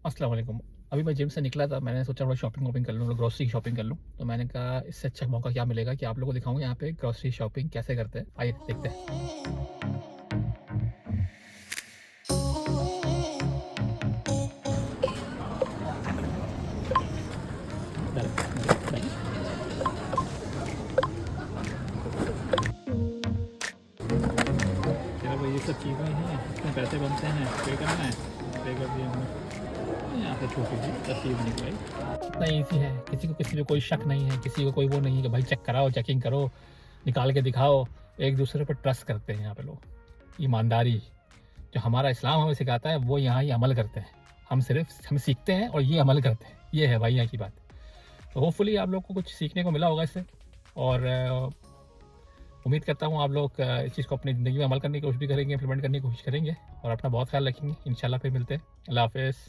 अस्सलाम वालेकुम। अभी मैं जिम से निकला था, मैंने सोचा थोड़ा शॉपिंग वॉपिंग कर लूँ, ग्रोसरी की शॉपिंग कर लूँ। तो मैंने कहा इससे अच्छा मौका क्या मिलेगा कि आप लोगों को दिखाऊँ यहाँ पे ग्रोसरी शॉपिंग कैसे करते हैं। आइए देखते हैं। चलो ये सब चीज़ें हैं, इसमें पैसे बनते हैं, पे करना है, पे कर दिया हमने। यहाँ से छोटी सी तस्वीर निकलाई। कितना ईज़ी है, किसी को किसी पे कोई शक नहीं है, किसी को कोई वो नहीं है कि भाई चेक कराओ, चेकिंग करो, निकाल के दिखाओ। एक दूसरे पर ट्रस्ट करते हैं यहाँ पे लोग। ईमानदारी जो हमारा इस्लाम हमें सिखाता है वो यहाँ ही अमल करते हैं। हम सीखते हैं और ये अमल करते हैं। ये है भाई यहाँ की बात। तो होपफुली आप लोग को कुछ सीखने को मिला होगा इससे। और उम्मीद करता हूँ आप लोग इस चीज़ को अपनी ज़िंदगी में अमल करने की कोशिश भी करेंगे, इम्प्लीमेंट करने की कोशिश करेंगे और अपना बहुत ख्याल रखेंगे। इंशाल्लाह फिर मिलते हैं। अल्लाह हाफ़िज़।